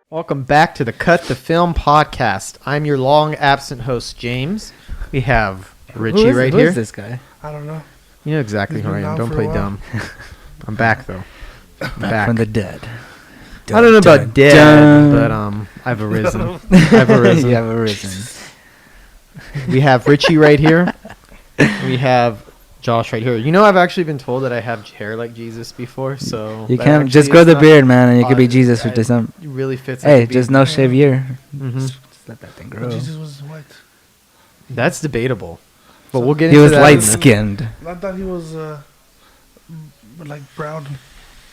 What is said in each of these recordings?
Welcome back to the Cut the Film podcast. I'm your long absent host, James. We have Richie right who here. Who is this guy? I don't know. You know exactly who I am. Don't play dumb. I'm back, though. Back from the dead. I don't know about dead, but I've arisen. I've arisen. You have arisen. We have Richie right here. We have Josh right here. You know, I've actually been told that I have hair like Jesus before, so you can't just grow the beard, man, and you could be Jesus for some. It really fits. Hey, just no shave year. Mm-hmm. Just let that thing grow. Jesus was white. That's debatable, but we'll get he into was that. light skinned. I thought he was like brown.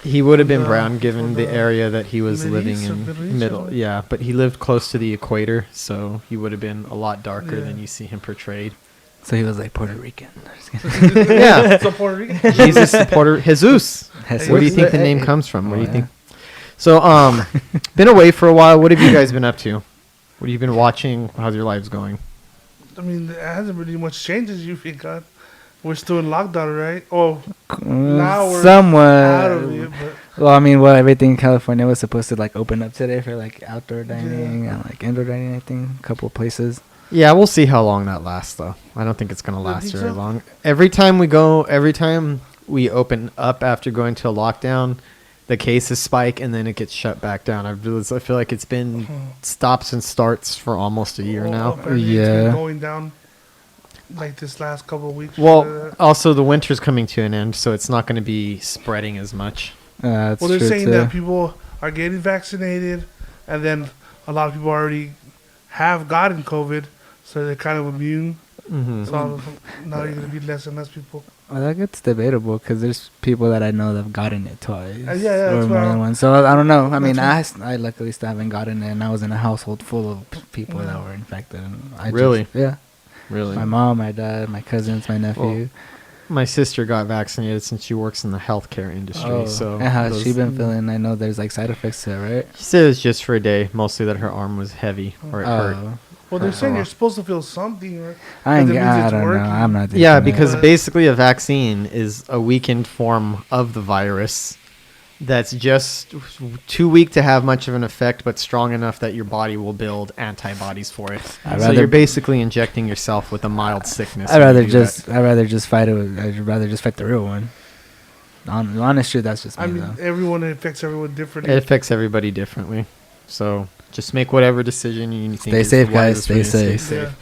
He would have been brown given the area that he was living in. Middle, yeah, but he lived close to the equator, so he would have been a lot darker than you see him portrayed. So he was like Puerto Rican. Yeah. So Puerto Rican. Jesus, Jesus. Where do you think the name comes from? Where do you think? So, been away for a while. What have you guys been up to? What have you been watching? How's your lives going? I mean, it hasn't really much changed as you think. We're still in lockdown, right? Oh, now we're somewhat out of it. But well, I mean, everything in California was supposed to like open up today for like outdoor dining and like indoor dining. I think a couple of places. Yeah, we'll see how long that lasts, though. I don't think it's going to last very long. Every time we open up after going to a lockdown, the cases spike and then it gets shut back down. I feel like it's been stops and starts for almost a year now. Yeah. It's been going down like this last couple of weeks. Well, also the winter's coming to an end, so it's not going to be spreading as much. Well, they're saying that people are getting vaccinated, and then a lot of people already have gotten COVID, so they're kind of immune. Mm-hmm. So now you're going to be less and less people. Well, that gets debatable because there's people that I know that have gotten it twice yeah, or more than once. So I don't know. I mean, I luckily still haven't gotten it, and I was in a household full of people that were infected. And Really? Yeah. Really? My mom, my dad, my cousins, my nephew. Well, my sister got vaccinated since she works in the healthcare industry. So and how's she been feeling? I know there's like side effects to it, right? She said it was just for a day, mostly that her arm was heavy or it hurt. Well, they're saying you're supposed to feel something, right? I don't know. I'm not. Yeah, because basically a vaccine is a weakened form of the virus that's just too weak to have much of an effect, but strong enough that your body will build antibodies for it. So you're basically injecting yourself with a mild sickness. I'd rather just fight it. I'd rather just fight the real one. Honest truth, that's just me. I mean, everyone affects everyone differently. It affects everybody differently. So just make whatever decision you think. Stay safe, guys. Stay safe. Yeah.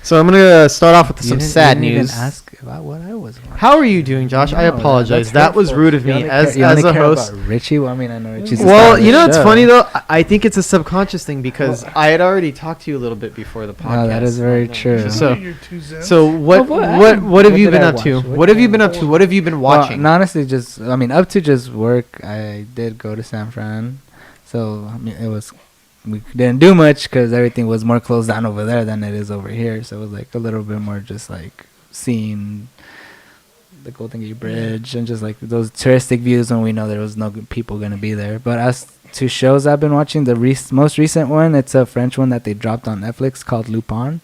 So I'm gonna start off with some sad you didn't news. Even ask about what I was watching. How are you doing, Josh? I apologize. That was rude of me as a host. Richie, well, I mean, I know Richie's. Well, you know, it's funny though. I think it's a subconscious thing because I had already talked to you a little bit before the podcast. No, that is very true. So what have you been up to? What have you been up to? What have you been watching? Well, honestly, up to just work. I did go to San Fran, so I mean, we didn't do much because everything was more closed down over there than it is over here. So it was like a little bit more just like seeing the Golden Gate Bridge and just like those touristic views when we know there was no people going to be there. But as to shows I've been watching, the most recent one, it's a French one that they dropped on Netflix called Lupin.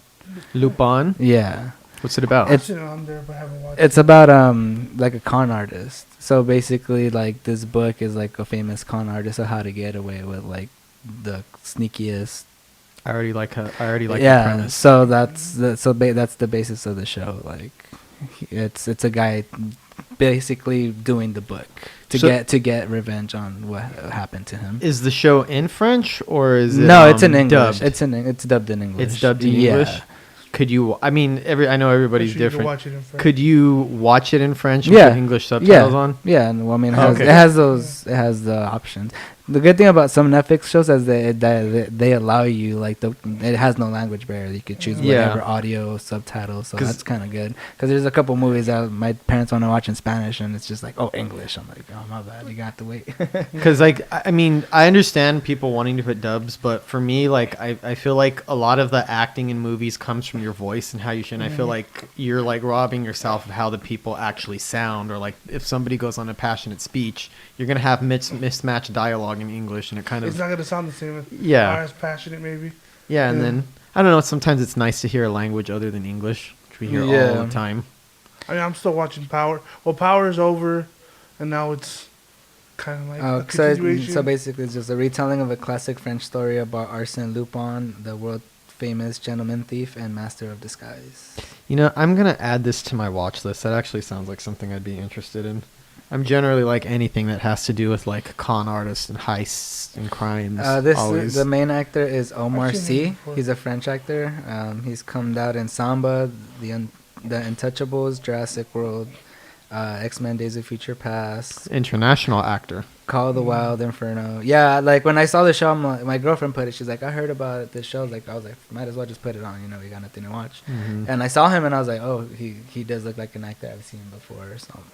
Lupin? Yeah. What's it about? It's about like a con artist. So basically like this book is like a famous con artist of how to get away with like the sneakiest. I already like the premise. So that's the basis of the show. Like it's a guy basically doing the book to get revenge on what happened to him. Is the show in French or is it No, it's in English. Dubbed? It's dubbed in English. It's dubbed in English. Could you? I mean, I know everybody's different. Could you watch it in French with the English subtitles on? Yeah, well, I mean, it has the options. The good thing about some Netflix shows is they allow you like it has no language barrier. You could choose whatever audio subtitles, so that's kind of good. Because there's a couple movies that my parents want to watch in Spanish, and it's just like, oh, English. I'm like, oh, my bad, you got to wait. Because like I mean, I understand people wanting to put dubs, but for me, like I feel like a lot of the acting in movies comes from your voice and how you should. And I feel like you're like robbing yourself of how the people actually sound, or like if somebody goes on a passionate speech, you're gonna have mismatched dialogue in English, and it's not going to sound the same. Yeah, as passionate maybe. Yeah, and then I don't know. Sometimes it's nice to hear a language other than English, which we hear all the time. I mean, I'm still watching Power. Well, Power is over, and now it's kind of like Oh, a continuation. so basically, it's just a retelling of a classic French story about Arsène Lupin, the world famous gentleman thief and master of disguise. You know, I'm gonna add this to my watch list. That actually sounds like something I'd be interested in. I'm generally like anything that has to do with like con artists and heists and crimes. Always. The main actor is Omar I've seen him Sy. before. He's a French actor. He's come out in Samba, the Untouchables, Jurassic World, X-Men: Days of Future Past, International actor. Call of the Wild, Inferno. Yeah, like when I saw the show, my girlfriend put it. She's like, I heard about this show. Like I was like, might as well just put it on. You know, we got nothing to watch. Mm-hmm. And I saw him, and I was like, oh, he does look like an actor I've seen before or something.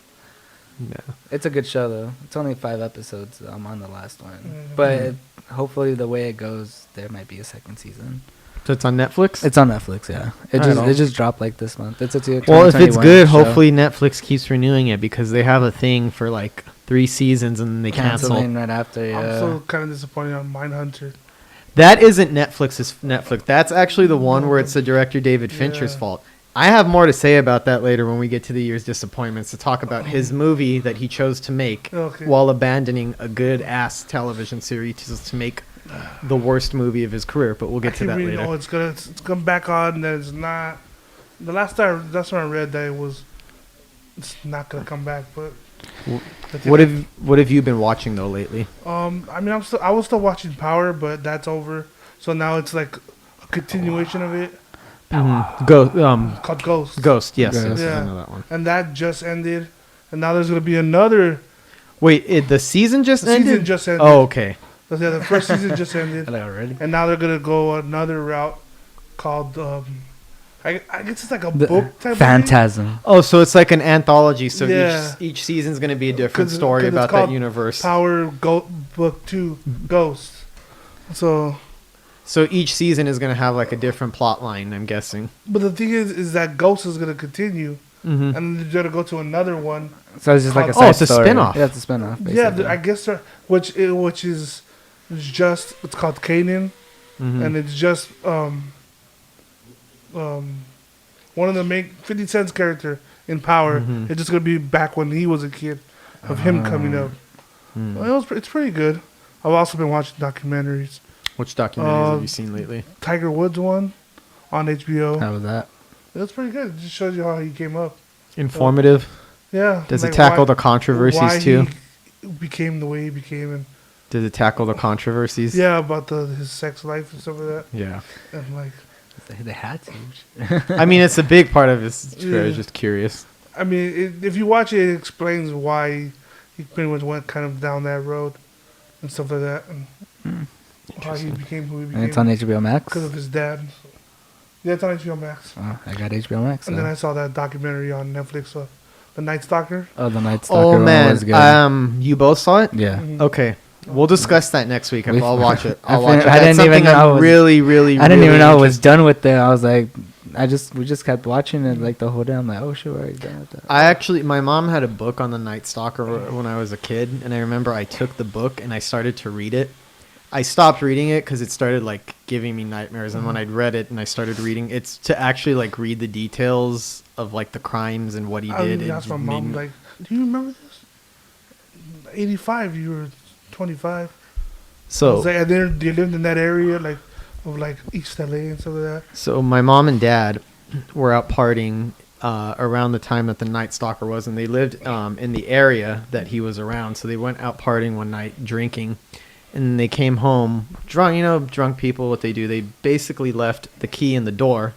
Yeah. It's a good show though. It's only 5 episodes. I'm on the last one, Mhm. but hopefully the way it goes, there might be a second season. So it's on Netflix. It's on Netflix. Yeah, it just dropped like this month. It's a well, if it's 2021 good, show. hopefully Netflix keeps renewing it because they have a thing for like 3 seasons and then they cancel. Canceling right after. Yeah. I'm so kind of disappointed on Mindhunter. That isn't Netflix's Netflix. That's actually the one where it's the director David Fincher's Yeah. fault. I have more to say about that later when we get to the year's disappointments to talk about his movie that he chose to make Okay. while abandoning a good ass television series to make the worst movie of his career. But we'll get to that later. Oh, it's gonna back on. That it's not. The last time that's when I read that it's not gonna come back. But What have you been watching though lately? I mean, I was still watching Power, but that's over. So now it's like a continuation of it Called called Ghost. Ghost. Yes, Ghost. yes, Yeah. I know that one. And that just ended, and now there's gonna be another. Wait, the season just The ended? season just ended. Oh, okay. The first season just ended, Like already. and now they're gonna go another route called. I guess it's like a The book type of thing. Phantasm. Oh, so it's like an anthology. So Yeah. each season's going to be a different 'Cause- story 'cause it's about that called universe. Book 2, Ghost. So, So each season is going to have like a different plot line, I'm guessing. but the thing is that Ghost is gonna continue, Mm-hmm. and they're gonna go to another one. So it's just like a Oh, side it's a story. spin-off. Yeah, it's a spin-off. Yeah, basically. I guess which is just it's called Kanan, Mm-hmm. and it's just one of the main 50 Cent's character in Power. Mhm. It's just gonna be back when he was a kid, of him coming up. Mm. Well, it's pretty good. I've also been watching documentaries. Which documentaries have Uh, you seen lately? Tiger Woods one on HBO. How was that? It's pretty good. It just shows you how he came up. Informative. Yeah. Does like it tackle why- the controversies why too? He became the way he became, and Does it tackle the controversies? yeah, about his sex life and stuff like that. Yeah. And like, They had to. I mean, it's a big part of his career. I was Yeah. just curious. I mean, if you watch it, it explains why he pretty much went kind of down that road and stuff like that, and how he became who he And it's on became HBO Max. because of his dad. Yeah, it's on HBO Max. Oh, I got HBO Max. And So. then I saw that documentary on Netflix, The Night Stalker. Oh, the Night Stalker Oh one man, was good. you both saw it? Yeah. Mhm. Okay, we'll discuss that next week. We- I'll watch it. I I'll watch it. fin- I That's didn't even something know I'm it was- really, really. I didn't even really know I was interested- done with it. I was like, we just kept watching it like the whole day. I'm like, oh shit, we're already done with that. My mom had a book on the Night Stalker when I was a kid, and I remember I took the book and I started to read it. I stopped reading it because it started like giving me nightmares, and when I'd read it and I started reading, it's to actually like read the details of like the crimes and what he I did. mean, it that's just my mom. made me- Like, do you remember this? 85. You were 25. so Like, and then they lived in that area, like of like East LA and stuff like that. So my mom and dad were out partying around the time that the Night Stalker was, and they lived in the area that he was around. So they went out partying one night, drinking, and they came home drunk. You know, drunk people, what they do, they basically left the key in the door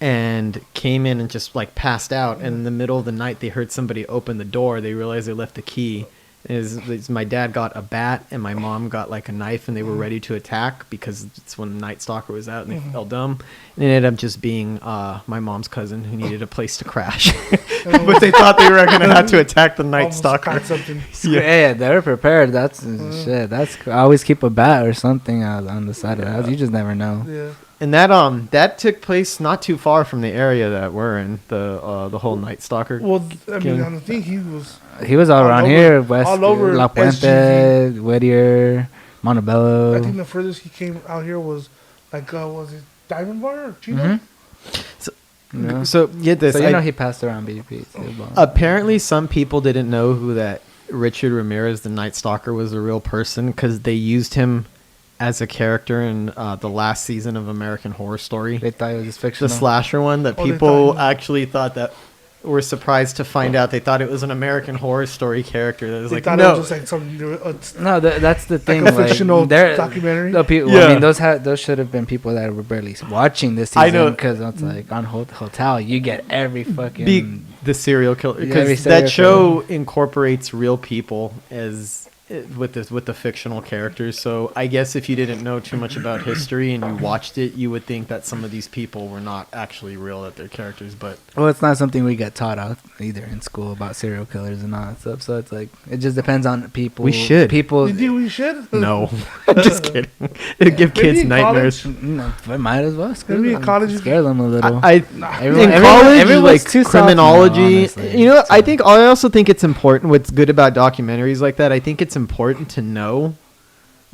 and came in and just like passed out. And in the middle of the night, they heard somebody open the door. They realized they left the key. My dad got a bat and my mom got like a knife, and they were ready to attack because it's when the Night Stalker was out, and they felt dumb. And it ended up just being my mom's cousin who needed a place to crash, but they thought they were gonna have to attack the Night Almost Stalker. caught something. Yeah, they're prepared. That's shit. That's cool. I always keep a bat or something on the side of the house. You just never know. Yeah. And that took place not too far from the area that we're in, the whole Night Stalker. Well, I mean, Killing. on the thing, he was He was all around over- here, West, all over La Puente, SGV. Whittier, Montebello. I think the furthest he came out here was like, was it Diamond Bar or Chino? Mhm. So get this. So you I- know he passed around BP too. but- apparently, some people didn't know who that Richard Ramirez, the Night Stalker, was a real person because they used him as a character in the last season of American Horror Story, They thought it was just the fictional. slasher one that Oh, they people thought- actually thought that were surprised to find out they thought it was an American Horror Story character. That was They like, thought no, it was just like some No, that's the thing. like a fictional they're- documentary. the people, Yeah. I mean, those should have been people that were barely watching this I season. know. Because it's like on Hotel, you get every fucking. the serial killer, Yeah, every because that serial show incorporates real people as with the fictional characters. So I guess if you didn't know too much about history and you watched it, you would think that some of these people were not actually real, that they're characters. But Well, it's not something we get taught out either in school about serial killers and all that stuff. So it's like it just depends on people. We should. People. You think we should? no, just kidding. It'd give Maybe kids in nightmares. No, but might as well scare Maybe in them. college you- Scare them a little. I Everyone- in everyone- college, everyone's like too soft now, criminology, honestly. you know, I So- think I also think it's important. What's good about documentaries like that, I think it's important to know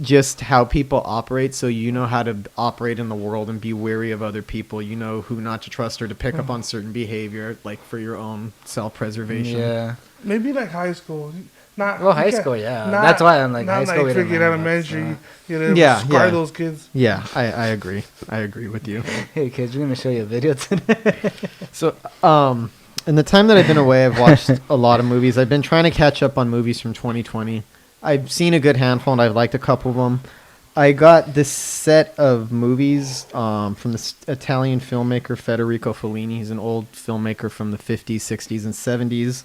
just how people operate, so you know how to operate in the world and be wary of other people. You know who not to trust or to pick up on certain behavior, like for your own self-preservation. Yeah. Maybe like high school. Not Well, high you can't- school, yeah. not- That's why I'm like not high school. we like didn't freaking learn about elementary. stuff. You know, Yeah, scar yeah. those kids. Yeah, I agree. I agree with you. Hey kids, we're gonna show you a video today. So, in the time that I've been away, I've watched a lot of movies. I've been trying to catch up on movies from 2020. I've seen a good handful, and I've liked a couple of them. I got this set of movies from this Italian filmmaker Federico Fellini. He's an old filmmaker from the 50s, 60s, and 70s.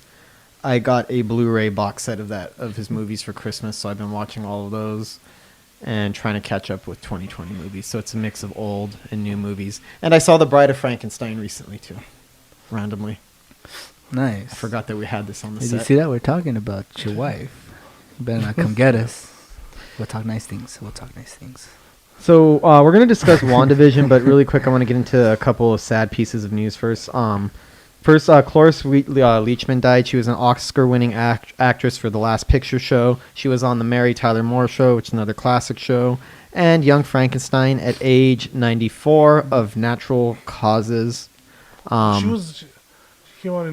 I got a Blu-ray box set of his movies for Christmas, so I've been watching all of those and trying to catch up with 2020 movies. So it's a mix of old and new movies. And I saw The Bride of Frankenstein recently too, randomly. Nice. I forgot that we had this on the Did set. you see that? We're talking about your wife. You better not come get us. We'll talk nice things. We'll talk nice things. So we're going to discuss WandaVision, but really quick, I want to get into a couple of sad pieces of news first. Cloris Leachman died. She was an Oscar-winning actress for The Last Picture Show. She was on The Mary Tyler Moore Show, which is another classic show, and Young Frankenstein at age 94 of natural causes. She came on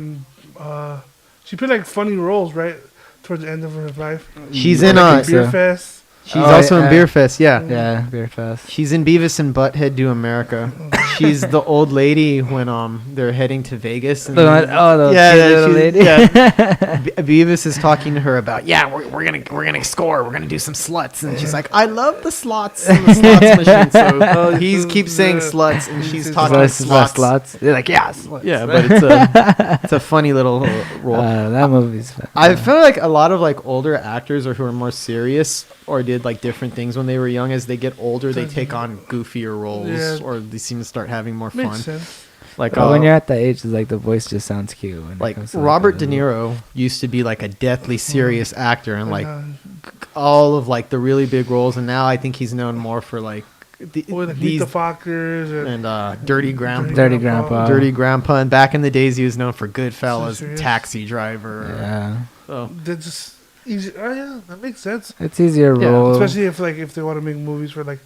and she played like funny roles right towards the end of her life. She's Like in in Beer so. Fest. She's Oh, also yeah. in Beer Fest, yeah. Yeah, Beer Fest. She's in Beavis and Butthead Do America. She's the old lady when they're heading to Vegas. And The cute little lady. Beavis is talking to her about we're gonna score. We're gonna do some sluts, and she's like, I love the slots and the slots machine. So he keeps saying sluts, and she's talking slots. They're like, yeah, sluts. Yeah, but it's a funny little role. That movie's fun. I feel like a lot of like older actors or who are more serious or did like different things when they were young. As they get older, they take on goofier roles, Yeah. or they seem to start having more Makes fun. sense. Like But when you're at that age, it's like the voice just sounds cute. when it like comes to, Robert the- De Niro used to be like a deathly serious actor, and like Uh, all of like the really big roles, and now I think he's known more for like with Meet these the Fockers and Dirty Grandpa. Dirty Grandpa. Dirty Grandpa, and back in the days he was known for Goodfellas, serious. Taxi Driver. Yeah, So They're just easy. Oh yeah, that makes sense. it's easier Yeah, role. Especially if they want to make movies for like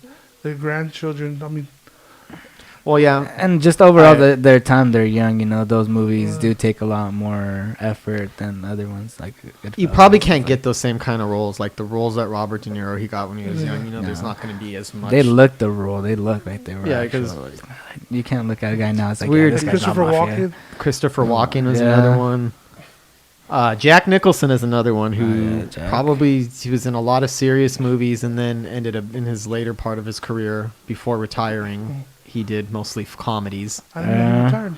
their grandchildren. I mean, well, yeah, And just overall, I- their time they're young, those movies do take a lot more effort than other ones. Like you Goodfellas probably and can't stuff. get those same kind of roles, like the roles that Robert De Niro he got when he was young. There's No. not going to be as much. They look the role. They look like they were. Yeah, 'cause- actual. You can't look at a guy now. It's like weird. Yeah, this guy's not Christopher mafia. Walken. Christopher Walken was Yeah. another one. Jack Nicholson is another one who Oh, yeah, Jack. probably he was in a lot of serious movies, and then ended up in his later part of his career before retiring. He did mostly comedies. I didn't know he retired.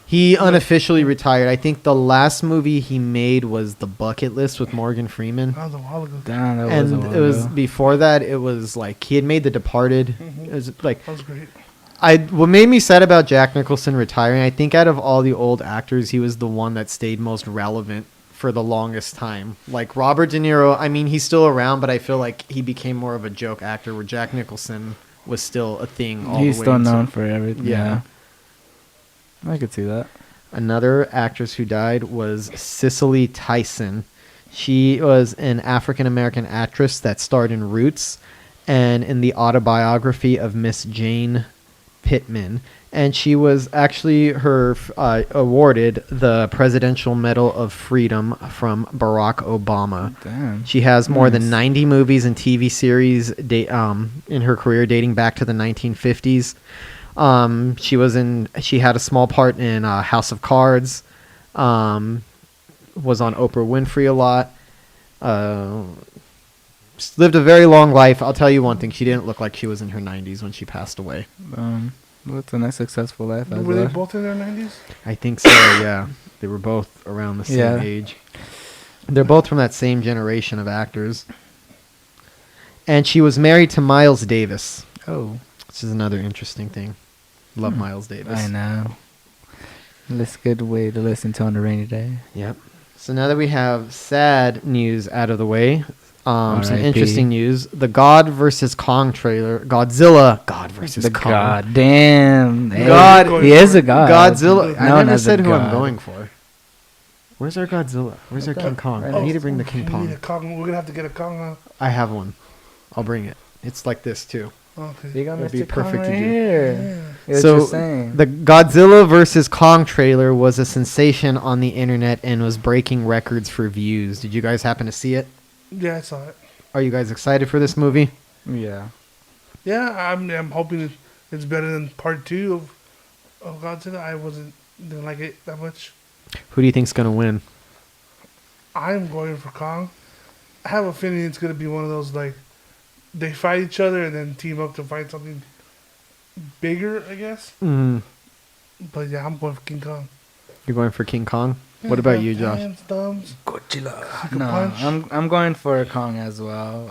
He unofficially retired. I think the last movie he made was The Bucket List with Morgan Freeman. That was a while ago. Damn, that was a And while it was ago. before that. It was like he had made The Departed. It was like That was great. what made me sad about Jack Nicholson retiring. I think out of all the old actors, he was the one that stayed most relevant for the longest time. Like Robert De Niro, I mean, he's still around, but I feel like he became more of a joke actor. Where Jack Nicholson was still a thing. All He's the way still until- known for everything. Yeah. Yeah, I could see that. Another actress who died was Cicely Tyson. She was an African American actress that starred in Roots and in the autobiography of Miss Jane Pittman, and she was actually awarded the Presidential Medal of Freedom from Barack Obama. Damn. She has more than Nice. 90 movies and TV series in her career dating back to the 1950s. She had a small part in House of Cards. Was on Oprah Winfrey a lot. Lived a very long life. I'll tell you one thing: she didn't look like she was in her 90s when she passed away. Well, it's a nice, successful life. Were they both in their 90s? I think so. Yeah, they were both around the same age. They're both from that same generation of actors. And she was married to Miles Davis. Oh, Which is another interesting thing. Love Miles Davis. I know. That's a good way to listen to on a rainy day. Yep. So now that we have sad news out of the way, some R.I.P. interesting news. The God vs. Kong trailer. Godzilla. God versus The Kong. god. Damn. Hey, God- He is a god. Godzilla. I Known never as a said who I'm god. going for. Where's our Godzilla? Where's our King Kong? Right I now. need to bring the King You need a Kong. Kong. We're going to have to get a Kong. I have one. I'll bring it. It's like this too. Okay. You got It'd be Mr. Kong perfect to right do. here. What So, you saying? The Godzilla vs. Kong trailer was a sensation on the internet and was breaking records for views. Did you guys happen to see it? Yeah, I saw it. Are you guys excited for this movie? Yeah. Yeah, I'm hoping it's better than part 2 of Godzilla. Didn't like it that much. Who do you think's gonna win? I'm going for Kong. I have a feeling it's going to be one of those, like, they fight each other and then team up to fight something bigger, I guess. Mm, But yeah, I'm going for King Kong. you're going for King Kong. What about you, Josh? Hands, thumbs. Godzilla. can No, punch. I'm going for Kong as well.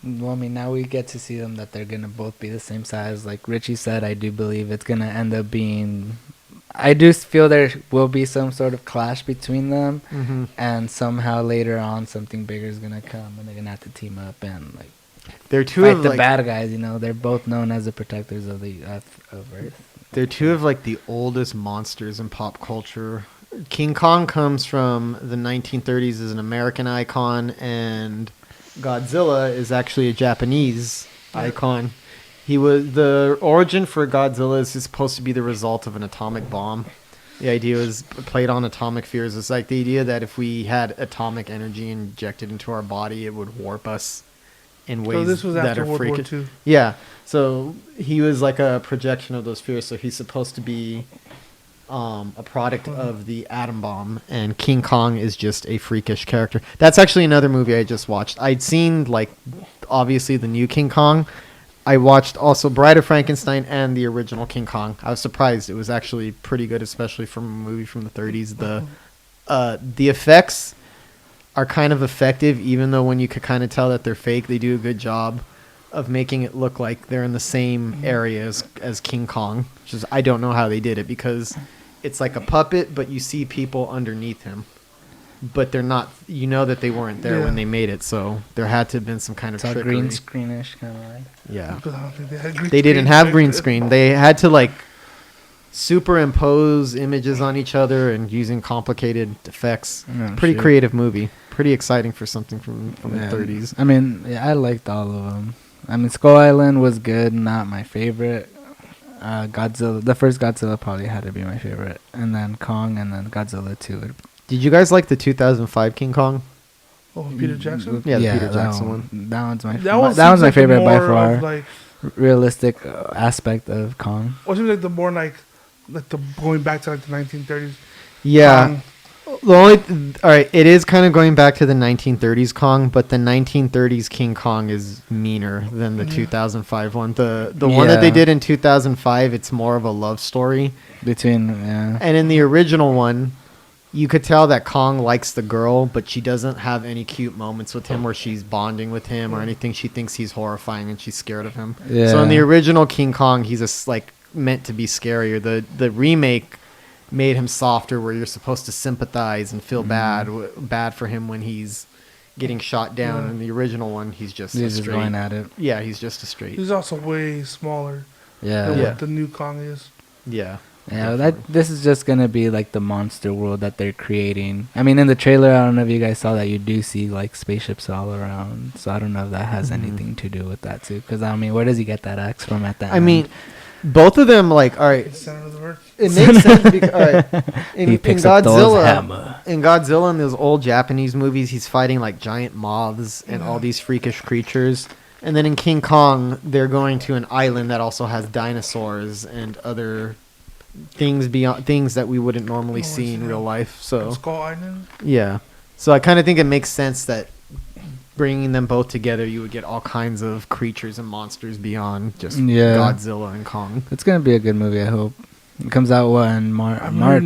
Well, I mean, now we get to see them that they're gonna both be the same size. Like Richie said, I do believe it's gonna end up being. I do feel there will be some sort of clash between them, Mm-hmm. and somehow later on something bigger is gonna come, and they're gonna have to team up and like They're two fight of the like bad guys. You know, they're both known as the protectors of the of Earth. they're two of like the oldest monsters in pop culture. King Kong comes from the 1930s as an American icon, and Godzilla is actually a Japanese icon. The origin for Godzilla is supposed to be the result of an atomic bomb. The idea was played on atomic fears. It's like the idea that if we had atomic energy injected into our body, it would warp us in ways So this was that after are World War freaking. II. Yeah, so he was like a projection of those fears. So he's supposed to be a product of the atom bomb, and King Kong is just a freakish character. That's actually another movie I just watched. I'd seen like obviously the new King Kong. I watched also Bride of Frankenstein and the original King Kong. I was surprised it was actually pretty good, especially from a movie from the 30s. The effects are kind of effective, even though when you could kind of tell that they're fake, they do a good job of making it look like they're in the same area as King Kong. Which is, I don't know how they did it, because it's like a puppet, but you see people underneath him. But they're not, you know that they weren't there when they made it, so there had to have been some kind of It's all trickery. green screenish kind of like. Yeah. But I don't think they had green They didn't screen. have green screen. They had to like superimpose images on each other and using complicated effects. Oh, Pretty shit. creative movie. Pretty exciting for something from Yeah. the 30s. I mean, yeah, I liked all of them. I mean, Skull Island was good, not my favorite. Godzilla, the first Godzilla probably had to be my favorite, and then Kong, and then Godzilla 2. Did you guys like the 2005 King Kong? Oh, Peter Jackson? Yeah, the Peter that Jackson one. That one's my That one that one's seems my like the favorite by more far. of, like, Realistic aspect of Kong. what seems like the more like the going back to like the 1930s. Yeah. Kong. The only all right, it is kind of going back to the 1930s Kong, but the 1930s King Kong is meaner than the 2005 one. The one that they Yeah. did in 2005, it's more of a love story. Between, yeah. And in the original one, you could tell that Kong likes the girl, but she doesn't have any cute moments with him where she's bonding with him or anything. She thinks he's horrifying and she's scared of him. Yeah. So in the original King Kong, he's like meant to be scarier. The remake made him softer, where you're supposed to sympathize and feel bad for him when he's getting shot down. Yeah. In the original one, he's just He's a just straight. going at it. Yeah, he's just a straight. He's also way smaller Yeah. than Yeah. what the new Kong is. Yeah. Yeah, this is just gonna be like the monster world that they're creating. I mean, in the trailer, I don't know if you guys saw that. You do see like spaceships all around. So I don't know if that has anything to do with that too. Because I mean, where does he get that axe from at that? I mean, both of them, like, all right, It's the center of the earth. it makes sense because, all right, he picks up Thor's hammer. in Godzilla, in those old Japanese movies, he's fighting like giant moths and all these freakish creatures. And then in King Kong, they're going to an island that also has dinosaurs and other things that we wouldn't normally see in real life. So Skull Island. yeah, so I kind of think it makes sense that bringing them both together, you would get all kinds of creatures and monsters beyond just Godzilla and Kong. It's gonna be a good movie. I hope it comes out in March,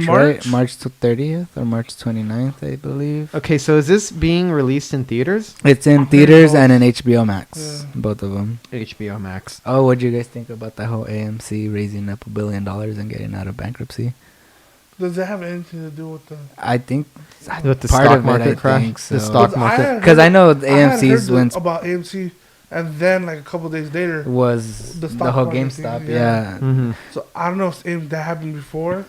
right? March 30th or March 29th, I believe. Okay, so is this being released in theaters? It's in theaters and in HBO Max, both of them. HBO Max. Oh, what do you guys think about the whole AMC raising up $1 billion and getting out of bankruptcy? Does that have anything to do with the? I think With the part stock of market it, crash? I think so. The stock market? Because I know the I had AMC's heard went about AMC, and then like a couple days later, was the the stock whole market GameStop. thing, Yeah. Mm-hmm. so I don't know if that happened before.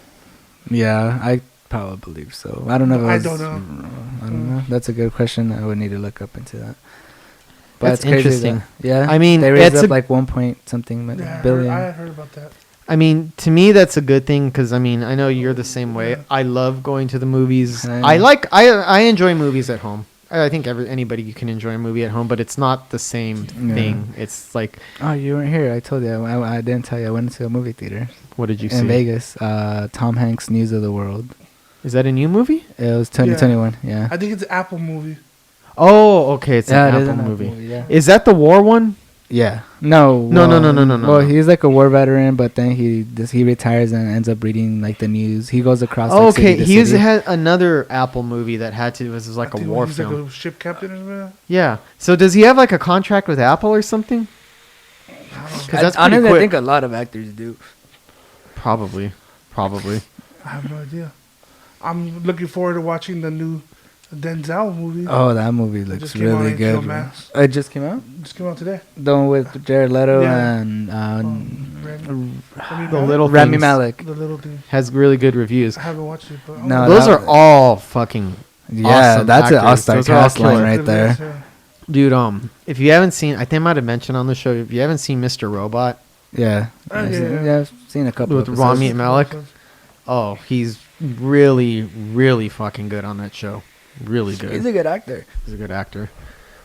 Yeah, I probably believe so. I don't know. If it I was, don't know. I don't know. That's a good question. I would need to look up into that. But That's it's crazy interesting. Yeah, I mean, they raised it's up like 1 point something billion. I heard about that. I mean, to me, that's a good thing because I mean, I know you're the same way. I love going to the movies. I enjoy movies at home. I think anybody can enjoy a movie at home, but it's not the same thing. It's like, oh, you weren't here. I told you. I didn't tell you. I went to a movie theater. what did you see? In Vegas? Tom Hanks' News of the World. Is that a new movie? It was 2021. Yeah. I think it's an Apple movie. Oh, okay. It's it an is Apple an movie. yeah. Is that the war one? Yeah. No. No. Well, he's like a war veteran, but then he retires and ends up reading like the news. He goes across. Like, Okay, city to city. had another Apple movie that was like a war He's film. like a ship captain or something. Yeah. So does he have like a contract with Apple or something? Because that's pretty honestly, quick. I think a lot of actors do. Probably. I have no idea. I'm looking forward to watching the new Denzel movie. Oh, that movie It looks just came out really on good. HBO Bro. Max. It just came out. Just came out today. The one with Jared Leto Yeah. and The little Rami things Malek. The little thing. has really good reviews. I haven't watched it, but No, Those that- are all fucking Yeah, awesome that's an actors. all-star Those are all cast line killer. right there. Yeah. Dude. If you haven't seen, I think I might have mentioned on the show. If you haven't seen Mr. Robot, Yeah. Yeah. I've seen a couple With of Rami episodes. Malek? oh, he's really fucking good on that show. Really good. He's a good actor. He's a good actor.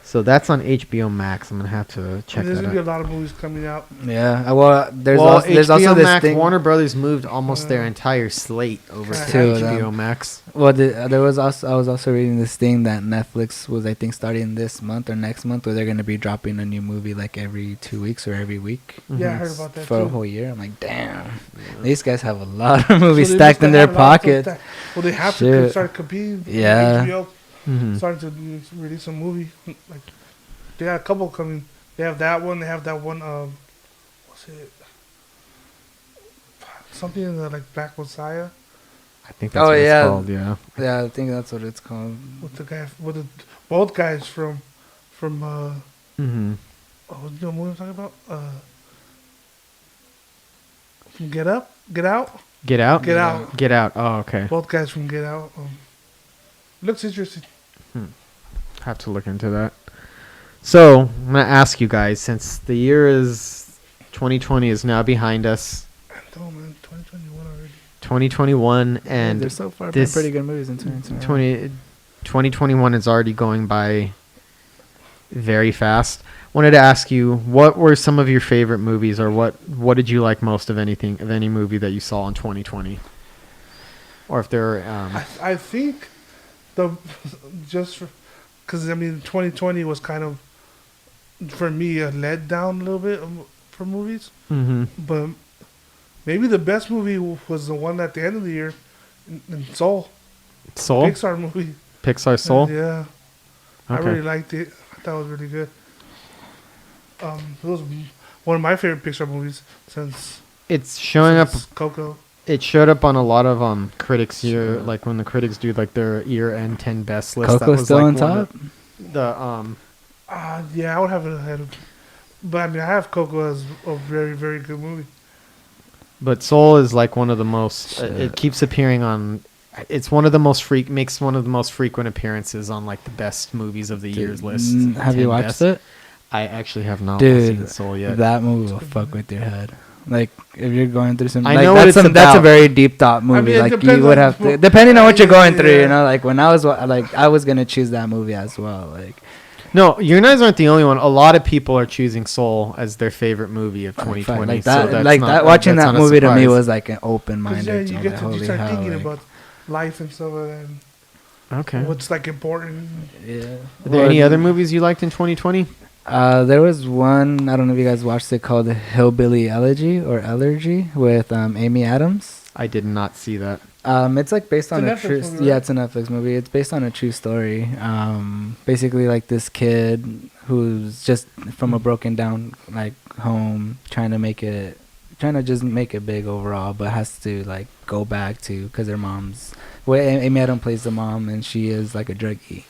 So that's on HBO Max. I'm gonna have to check There's that gonna be out. a lot of movies coming out. Yeah. Well, there's HBO also this Max, thing. Warner Brothers moved almost their entire slate over to Two of HBO them. Max. Well, there was also I was also reading this thing that Netflix was I think starting this month or next month where they're gonna be dropping a new movie like every 2 weeks or every week Yeah, I Mhm. heard about that for a too. whole year. I'm like, damn, these guys have a lot of movies So they stacked must in their have a lot of stuff pockets. stacked. Well, they have to Shit. start competing. Yeah. HBO Mhm. starting to release a movie. Like they got a couple coming. They have that one. They have that one. What's it? Something in the like Black Messiah I think that's Oh, what yeah. it's called. Yeah. Yeah, I think that's what it's called. with the guy with the both guys from Mm-hmm. what the movie I'm talking about? From Get Up, Get Out, Get Out. Get Out. Get Out. Oh, okay. Both guys from Get Out. Looks interesting. Have to look into that. So I'm gonna ask you guys, since the year is 2020 is now behind us, I don't know, man. 2021 already. 2021 and there's so far this- been pretty good movies in 2020. 2021 is already going by very fast. Wanted to ask you, what were some of your favorite movies, or what did you like most of any movie that you saw in 2020, or if there are I think because I mean 2020 was kind of for me a letdown a little bit for movies, mhm. but maybe the best movie was the one at the end of the year, in Soul, Soul, Pixar movie. Pixar Soul. Yeah, I Okay. really liked it. I thought it was really good. It was one of my favorite Pixar movies since It's showing up. Coco. It showed up on a lot of critics year, like when the critics do like their year-end 10 best list. Coco's still on like one top. of the Yeah, I would have it ahead of. But I mean, I have Coco as a very, very good movie. But Soul is like one of the most. Shit. It keeps appearing on. It's one of the most makes one of the most frequent appearances on like the best movies of the year's list. Have you 10 watched best. it? I actually have not Dude, seen Soul yet. that movie will fuck with your head. Like if you're going through some, I like know what that's it's that's a about. very deep thought movie. mean, it like you depends would on have to, the- depending on what you're going through. Yeah. You know, like when I was I was gonna choose that movie as well. Like No, you guys aren't the only one. A lot of people are choosing Soul as their favorite movie of 2020. like so that, that's like not- that. Watching that's that not a movie to me surprise. was like an Because open-minded. you I'm get like, to holy start hell, thinking like, about life and stuff and Okay. what's like important. yeah. Are there any other movies you liked in 2020? There was one, I don't know if you guys watched it, called Hillbilly Elegy or Allergy with Amy Adams. I did not see that. It's like based on a a Netflix true movie, yeah, right? it's a Netflix movie. It's based on a true story. Basically like this kid who's just from a broken down like home trying to just make it big overall, but has to like go back to because her mom's Amy Adams plays the mom and she is like a druggie.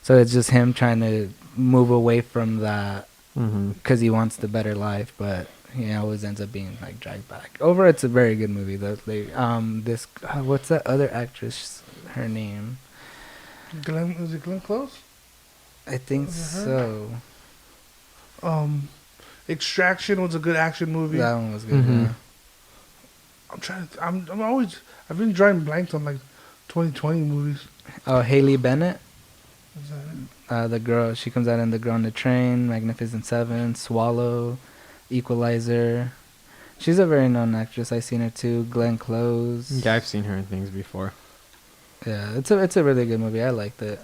So it's just him trying to move away from that Mm-hmm. because he wants the better life, but he always ends up being like dragged back. Overall, it's a very good movie. Though, this what's that other actress? Her name? Is it Glenn Close? I think Was it her? so. Extraction was a good action movie. That one was good. Mhm. Yeah. I'm trying to. I've been drawing blanks on like 2020 movies. Oh, Haley Bennett, Is that it? the girl. She comes out in The Girl on the Train, Magnificent Seven, Swallow, Equalizer. She's a very known actress. I've seen her too. Glenn Close. Yeah, I've seen her in things before. Yeah, it's a really good movie. I liked it.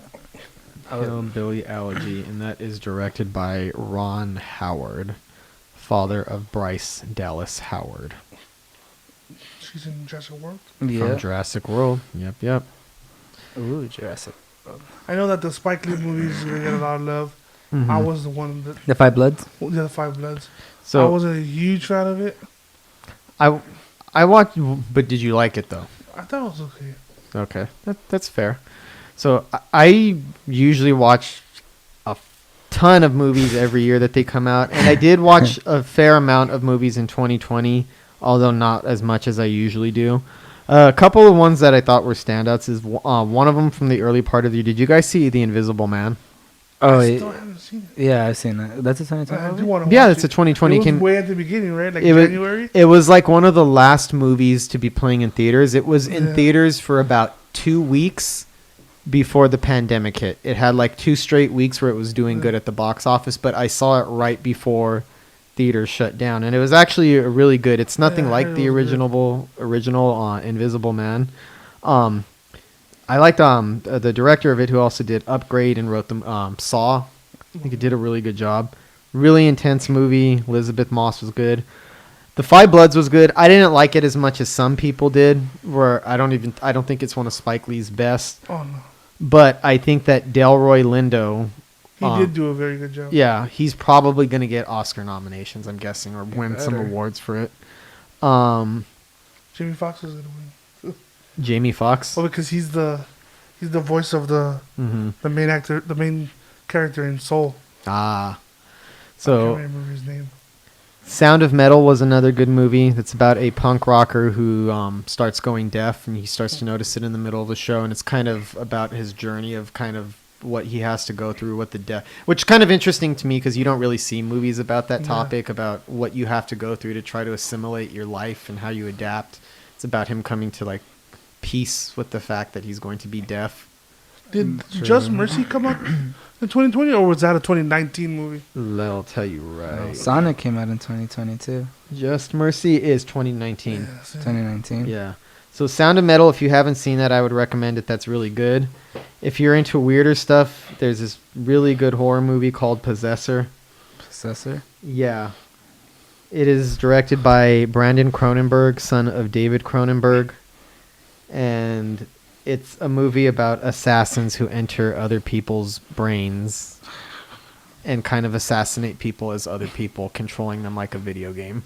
Hillbilly Elegy, and that is directed by Ron Howard, father of Bryce Dallas Howard She's in Jurassic World. Yeah. from Jurassic World. Yep. Ooh, Jurassic. I know that the Spike Lee movies get a lot of love. Mhm. I was the one that The Five Bloods. the Five Bloods. I So wasn't a huge fan of it. I watched, but did you like it though? I thought it was okay. Okay, that's fair. So I usually watch a ton of movies every year that they come out, and I did watch a fair amount of movies in 2020, although not as much as I usually do. A couple of ones that I thought were standouts is one of them from the early part of the year. Did you guys see The Invisible Man? Oh, I still haven't seen it. yeah, I've seen that. That's a 2020 I do movie? want to Yeah, watch it's a it. 2020. It was Came, way at the beginning, right? Like it was- January. it was like one of the last movies to be playing in theaters. It was in Yeah. theaters for about 2 weeks before the pandemic hit. It had like 2 straight weeks where it was doing good at the box office, but I saw it right before theaters shut down, and it was actually a really good. It's nothing Yeah, I like heard the it was good. original Invisible Man. I liked the director of it, who also did Upgrade and wrote the Saw. I think it did a really good job. Really intense movie. Elizabeth Moss was good. The Five Bloods was good. I didn't like it as much as some people did. Where I don't think it's one of Spike Lee's best. Oh no, But I think that Delroy Lindo, he did do a very good job. yeah, he's probably going to get Oscar nominations, I'm guessing, or win some better. awards for it. Jamie Foxx is gonna win. Jamie Foxx. Oh, because he's the voice of the main actor, the main character in Soul. Ah. I So can't remember his name. Sound of Metal was another good movie. That's about a punk rocker who starts going deaf, and he starts to notice it in the middle of the show, and it's kind of about his journey of kind of what he has to go through, what the deaf, which is kind of interesting to me because you don't really see movies about that Yeah. topic, about what you have to go through to try to assimilate your life and how you adapt. It's about him coming to like peace with the fact that he's going to be deaf. Did Just Mercy come out in 2020, or was that a 2019 movie? I'll tell you right. Sonic came out in 2022. Just Mercy is 2019. Yeah, so- 2019. Yeah. So Sound of Metal, if you haven't seen that, I would recommend it. That's really good. If you're into weirder stuff, there's this really good horror movie called Possessor. Possessor. Yeah. It is directed by Brandon Cronenberg, son of David Cronenberg. And it's a movie about assassins who enter other people's brains and kind of assassinate people as other people, controlling them like a video game.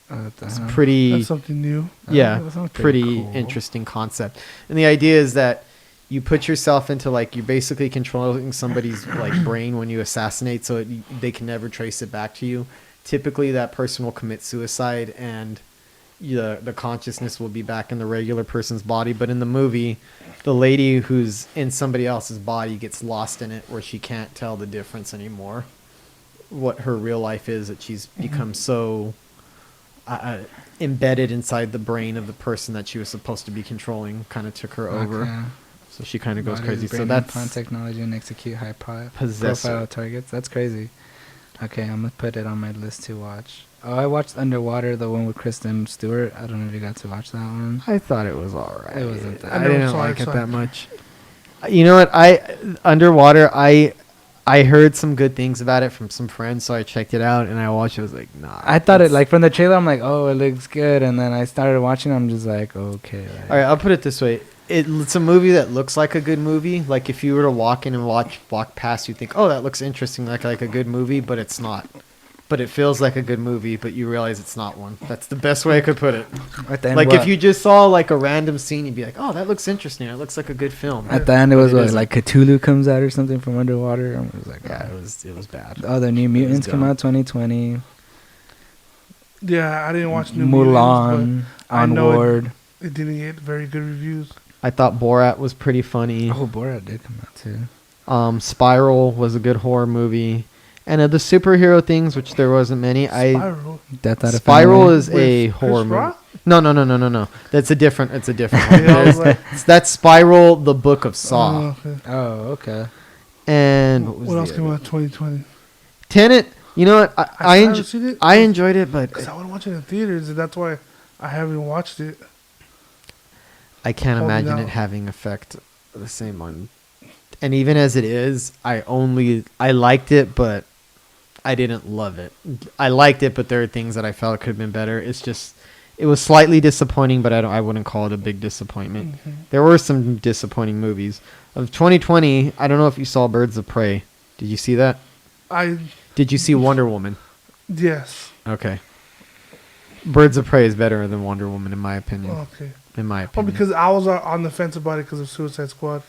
What the It's hell? pretty... That's something new. Yeah, that sounds pretty cool. interesting concept. And the idea is that you put yourself into like, you're basically controlling somebody's like brain when you assassinate, so they can never trace it back to you. Typically that person will commit suicide, and the consciousness will be back in the regular person's body. But in the movie, the lady who's in somebody else's body gets lost in it, where she can't tell the difference anymore. What her real life is, that she's become so embedded inside the brain of the person that she was supposed to be controlling, kind of took her over. Okay. So she kind of goes Bodies, crazy. brain So that's implant technology and execute high Possessor. profile targets. That's crazy. Okay, I'm gonna put it on my list to watch. Oh, I watched Underwater, the one with Kristen Stewart. I don't know if you got to watch that one. I thought it was all right. It wasn't that. I never didn't saw like it, it so that much. You know what? Underwater, I heard some good things about it from some friends, so I checked it out and I watched it. I was like, nah. I thought it, like, from the trailer, I'm like, oh, it looks good. And then I started watching it, I'm just like, okay. Like, all right, I'll put it this way. It's a movie that looks like a good movie. Like, if you were to walk in and walk past, you'd think, oh, that looks interesting, like a good movie, but it's not. But it feels like a good movie, but you realize it's not one. That's the best way I could put it. at the end, Like, what? if you just saw, like, a random scene, you'd be like, oh, that looks interesting. It looks like a good film. At the end, it But was it what, isn't. like Cthulhu comes out or something from Underwater. I was like, Yeah, it was bad. oh, the New Mutants come dumb. out 2020. Yeah, I didn't watch New Mutants, Mulan, but I know Onward. it didn't get very good reviews. I thought Borat was pretty funny. Oh, Borat did come out too. Spiral was a good horror movie. And of the superhero things, which there wasn't many, Spiral. Death Out of Spiral Family. is With a Chris horror movie. Rock? No. That's a different. It's a different one. Yeah, I was like, That's Spiral, the Book of Saw. okay. Oh, okay. And What else came out in 2020? Tenet. You know what? I haven't seen it. I enjoyed it, but Because I want to watch it in theaters, and that's why I haven't watched it. I can't Holding imagine out. it having effect the same one. And even as it is, I liked it, but I didn't love it. I liked it, but there are things that I felt could have been better. It's just, it was slightly disappointing, but I wouldn't call it a big disappointment. Mm-hmm. There were some disappointing movies of 2020. I don't know if you saw Birds of Prey. Did you see that? Did you see Wonder Woman? Yes. Okay. Birds of Prey is better than Wonder Woman, in my opinion. Okay. In my Oh, opinion. because I was on the fence about it because of Suicide Squad,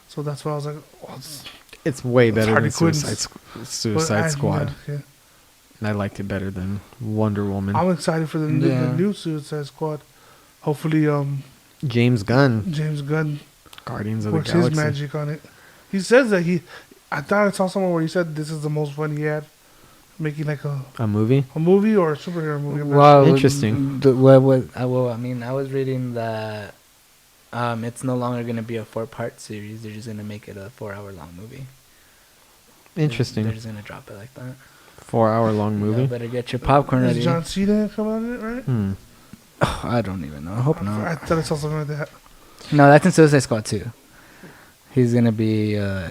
so that's why I was like, oh, it's way It's better than Harley Quinn's. Suicide Squad. Yeah. And I liked it better than Wonder Woman. I'm excited for the new Suicide Squad. Hopefully, James Gunn, James Gunn Guardians of the works his Galaxy. magic on it. He says that I thought I saw somewhere where he said this is the most fun he had, making like A movie? a movie or a superhero movie. I'm not Well, Interesting. I was reading that it's no longer going to be a 4-part series. They're just going to make it a 4-hour-long movie. Interesting. They're just going to drop it like that. 4-hour-long You movie? better get your popcorn sure. ready. Is John Cena come out in it, right? Oh, I don't even know. I hope I not. thought I saw something like that. No, that's in Suicide Squad 2. He's going to be a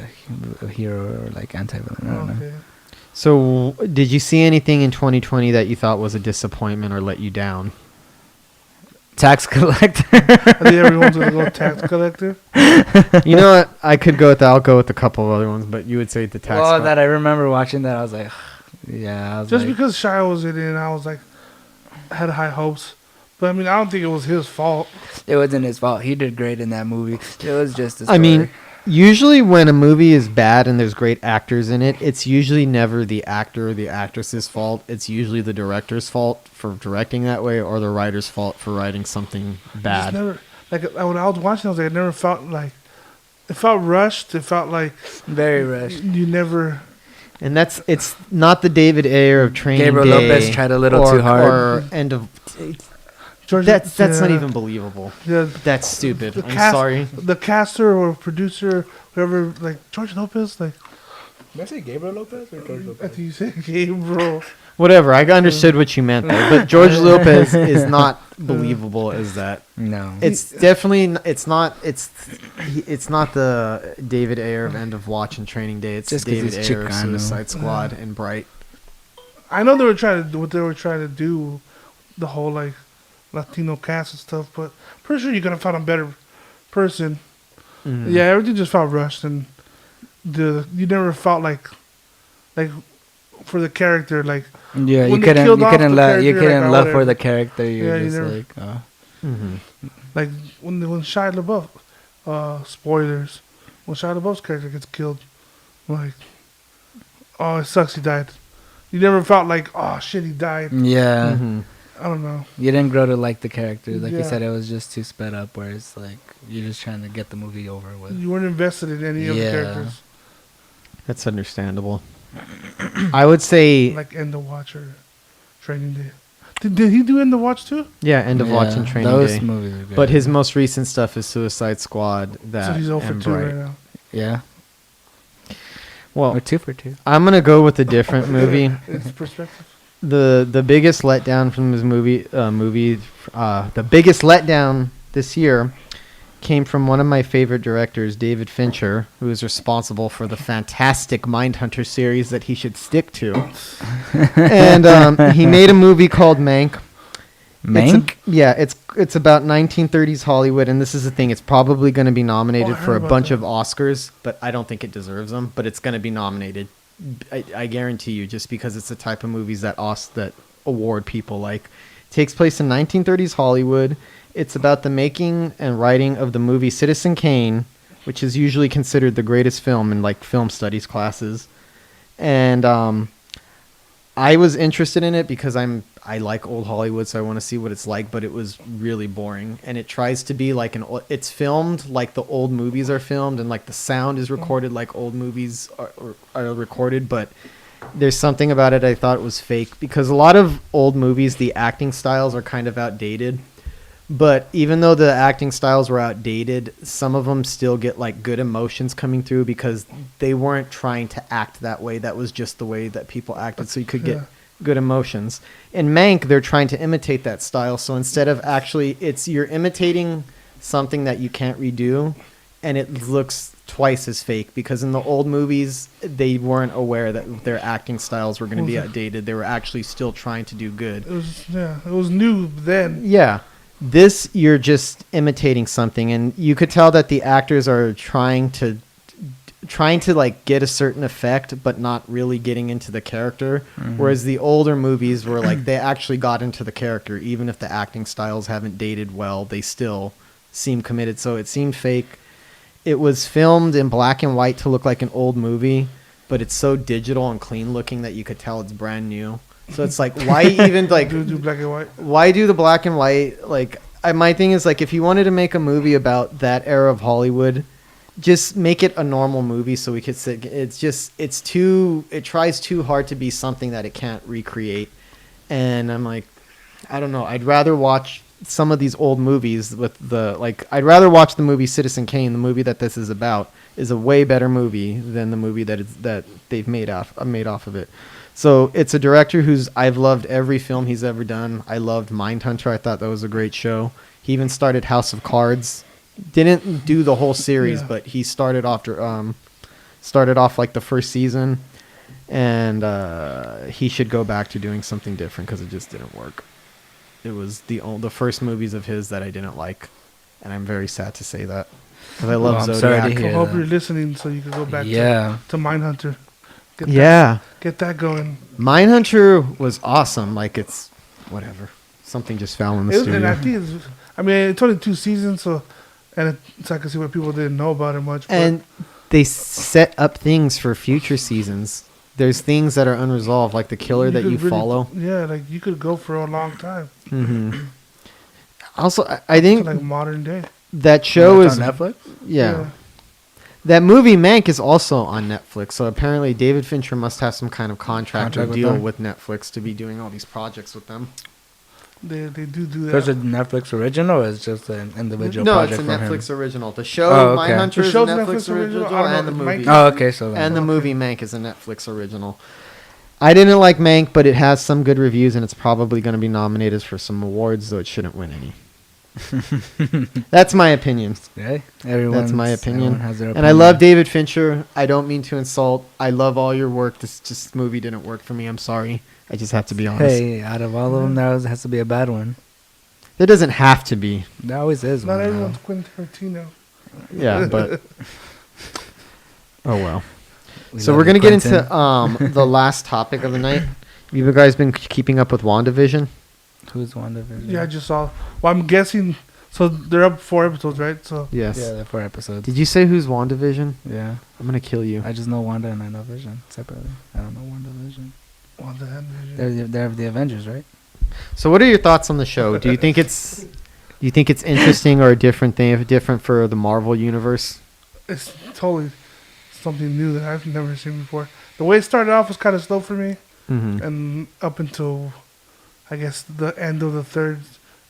hero or like anti-villain. I don't know. Okay. So, did you see anything in 2020 that you thought was a disappointment or let you down? Tax collector. I think everyone's gonna go tax collector. You know what? I could go with that. I'll go with a couple of other ones, but you would say the tax. Well, that I remember watching that. I was like, yeah. I was Just like, because Shia was in it, and I was like, I had high hopes. But I mean, I don't think it was his fault. it wasn't his fault. He did great in that movie. It was just a story. I mean, usually when a movie is bad and there's great actors in it, it's usually never the actor or the actress's fault. It's usually the director's fault for directing that way or the writer's fault for writing something Just bad. never, like when I was watching, I was like, it never felt like, it felt rushed. It felt like very rushed. you never. And it's not the David Ayer of Training Gabriel Day Lopez tried a little or, too hard. Or End of. George, That's not yeah, even believable. Yeah, That's stupid. the I'm cast- sorry. the caster or producer, whoever, like George Lopez, like Did I say Gabriel Lopez or George I think you said Gabriel. Whatever. I understood what you meant there, but George Lopez is not believable as that. No. It's definitely it's not the David Ayer of End of Watch and Training Day. It's Just 'cause David he's Ayer of Chicano. Suicide Squad and Bright. I know they were trying to do what they were trying to do, the whole like Latino cast and stuff, but pretty sure you could have found a better person. Mhm. Yeah, everything just felt rushed, and you never felt like for the character, like Yeah, you when they couldn't killed off the love character, like, or love for whatever. the character. You're Yeah, you just never- like, oh. Mhm. like when Shia LaBeouf, spoilers, when Shia LaBeouf's character gets killed, like, oh, it sucks he died. You never felt like, oh shit, he died. Yeah. Mhm. I don't know. You didn't grow to like the character. Like you Yeah. said, it was just too sped up. Where it's like you're just trying to get the movie over with. You weren't invested in any of the Yeah. characters. That's understandable. I would say, Like End of Watch or Training Day. Did he do End of Watch too? yeah, End of Watch and Training those Day. movies are good. But his most recent stuff is Suicide Squad. That So he's 0 for and 2 Bright. right now. yeah, Well, or 2 for 2. I'm gonna go with a different movie. It's perspective. The biggest letdown from this movie, the biggest letdown this year came from one of my favorite directors, David Fincher, who is responsible for the fantastic Mindhunter series that he should stick to. And he made a movie called Mank. Mank? It's about 1930s Hollywood, and this is the thing. It's probably going to be nominated I for heard a about bunch that. of Oscars, but I don't think it deserves them. But it's going to be nominated. I guarantee you, just because it's the type of movies that award people like. It takes place in 1930s Hollywood. It's about the making and writing of the movie Citizen Kane, which is usually considered the greatest film in like film studies classes. And I was interested in it because I like old Hollywood, so I want to see what it's like. But it was really boring, and it tries to be like it's filmed like the old movies are filmed, and like the sound is recorded like old movies are recorded. But there's something about it I thought was fake, because a lot of old movies, the acting styles are kind of outdated. But even though the acting styles were outdated, some of them still get like good emotions coming through because they weren't trying to act that way. That was just the way that people acted, so you could get good emotions. In Mank, they're trying to imitate that style. So instead of actually, you're imitating something that you can't redo, and it looks twice as fake, because in the old movies, they weren't aware that their acting styles were going to be outdated. They were actually still trying to do good. It was new then. Yeah. This, you're just imitating something, and you could tell that the actors are trying to like get a certain effect, but not really getting into the character. Mm-hmm. Whereas the older movies were like they actually got into the character, even if the acting styles haven't dated well, they still seem committed. So it seemed fake. It was filmed in black and white to look like an old movie, but it's so digital and clean looking that you could tell it's brand new. So it's like, why even like do black and white? Why do the black and white? Like, my thing is like, if you wanted to make a movie about that era of Hollywood, just make it a normal movie so we could sit. It tries too hard to be something that it can't recreate. And I'm like, I don't know. I'd rather watch some of these old movies with I'd rather watch the movie Citizen Kane, the movie that this is about, is a way better movie than the movie that they've made off of it. So it's a director I've loved every film he's ever done. I loved Mindhunter. I thought that was a great show. He even started House of Cards. Didn't do the whole series, but he started off like the first season, and he should go back to doing something different because it just didn't work. It was the first movies of his that I didn't like, and I'm very sad to say that because I love Zodiac. I hope you're listening so you can go back to Mindhunter. Get that going. Mindhunter was awesome. Like, it's whatever. Something just fell in the studio. And I think it's only 2 seasons, so I can see what people didn't know about it much. And they set up things for future seasons. There's things that are unresolved, like the killer that you follow. Yeah, like you could go for a long time. Mm-hmm. Also, I think like modern day. That show is on Netflix. Yeah. That movie Mank is also on Netflix, so apparently David Fincher must have some kind of contract or deal with Netflix to be doing all these projects with them. They do that. There's a Netflix original, or it's just an individual project it's a from Netflix him? original. The show Mindhunter is a Netflix Netflix original, and the movie. Oh, okay, so and the movie Mank is a Netflix original. I didn't like Mank, but it has some good reviews, and it's probably going to be nominated for some awards, though it shouldn't win any. That's my opinion. Yeah, that's my opinion. Has their opinion. And I love David Fincher. I don't mean to insult. I love all your work. This movie didn't work for me. I'm sorry. I just have to be honest. Hey, out of all of them, there has to be a bad one. There doesn't have to be. There always is. Not one, everyone's Quentin Tarantino. Yeah, but oh well. So we're gonna get into the last topic of the night. Have you guys been keeping up with WandaVision? Who's WandaVision? Yeah, I just saw. Well, I'm guessing. So they're up 4 episodes, right? So yes. Yeah, they're 4 episodes. Did you say who's WandaVision? Yeah. I'm gonna kill you. I just know Wanda and I know Vision separately. I don't know WandaVision. WandaVision. They're the Avengers, right? So, what are your thoughts on the show? Do you think it's interesting or a different for the Marvel universe? It's totally something new that I've never seen before. The way it started off was kind of slow for me, and up until I guess the end of the third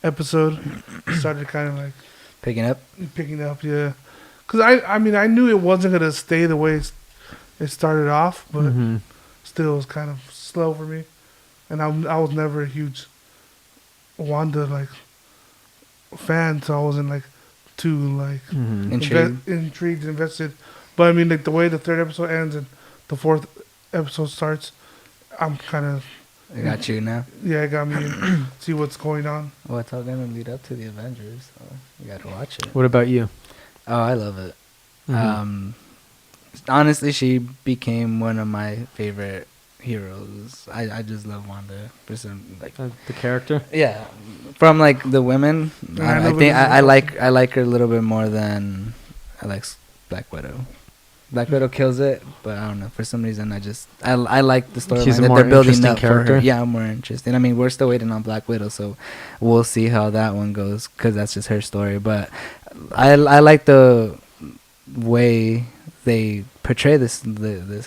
episode, it started kind of like Picking up. Yeah. Because I mean, I knew it wasn't gonna stay the way it started off, but still, it was kind of slow for me. And I was never a huge Wanda like fan, so I wasn't like too like intrigued, invested. But I mean, like the way the third episode ends and the fourth episode starts, I'm kind of. I got you now. Yeah, it got me in, see what's going on. Well, it's all gonna lead up to the Avengers, so you gotta watch it. What about you? Oh, I love it. Honestly, she became one of my favorite heroes. I just love Wanda for some like The character? yeah, from like the women. Yeah, I think I like her a little bit more than I like Black Widow. Black Widow kills it, but I don't know, for some reason I like the She's storyline a that more they're building interesting up character. for her. Yeah, I'm more interested. I mean, we're still waiting on Black Widow, so we'll see how that one goes because that's just her story. But I like the way they portray this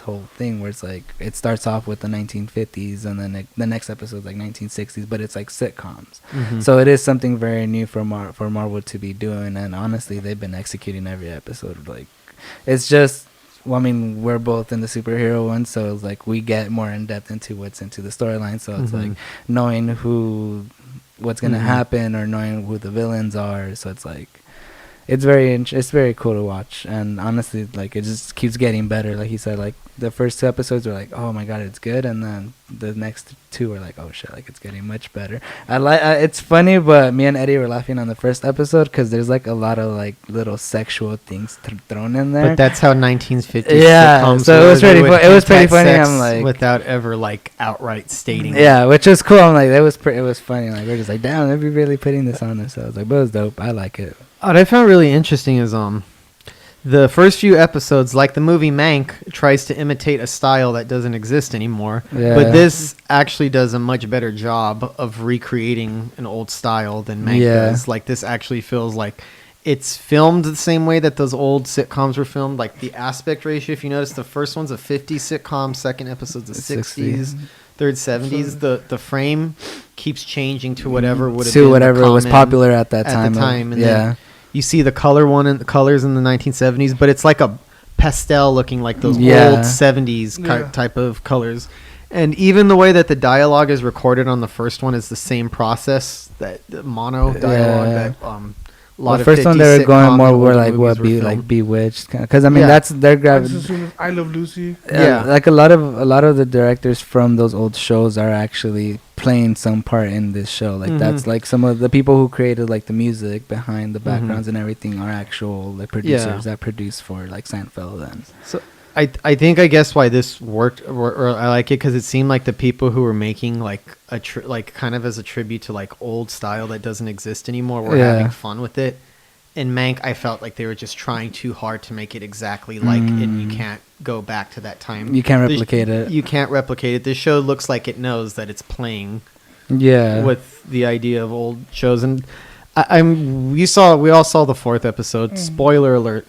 whole thing where it's like it starts off with the 1950s and then the next episode's like 1960s, but it's like sitcoms. So it is something very new for Marvel to be doing, and honestly, they've been executing every episode. Like, it's just. Well, I mean, we're both in the superhero one, so it's like we get more in depth into what's into the storyline. So it's like knowing what's gonna happen, or knowing who the villains are. So it's like it's very cool to watch, and honestly, like it just keeps getting better. Like he said, like the first two episodes were like, oh my god, it's good, and then the next two were like, oh shit, like it's getting much better. It's funny, but me and Eddie were laughing on the first episode because there's like a lot of like little sexual things thrown in there. But that's how 1950s yeah, sitcoms so were. it was pretty it was pretty funny. Sex I'm like, without ever like outright stating. yeah, which is cool. I'm like, it was funny. Like we're just like, damn, they'd be really putting this on themselves. Like, but it was dope. I like it. What I found really interesting is the first few episodes, like the movie Mank, tries to imitate a style that doesn't exist anymore. Yeah. But this actually does a much better job of recreating an old style than Mank does. Like, this actually feels like it's filmed the same way that those old sitcoms were filmed. Like, the aspect ratio, if you notice, the first one's a 50s sitcom, second episode's a 60s, third 70s. The frame keeps changing to whatever would have been whatever was popular at that time. And then you see the colors in the 1970s, but it's like a pastel looking, like those old 70s type of colors. And even the way that the dialogue is recorded on the first one is the same process, that the mono dialogue that a lot of first one they were going more were like like Bewitched, because I mean that's their gravity. I Love Lucy. Yeah, like a lot of the directors from those old shows are actually playing some part in this show. Like that's like some of the people who created like the music behind the backgrounds and everything are actual like producers that produce for like Seinfeld. And so I think I guess why this worked, or I like it because it seemed like the people who were making like like kind of as a tribute to like old style that doesn't exist anymore were having fun with it. In Mank, I felt like they were just trying too hard to make it exactly like it. You can't go back to that time. You can't replicate it. You can't replicate it. This show looks like it knows that it's playing with the idea of old shows. And we all saw the fourth episode. Spoiler alert.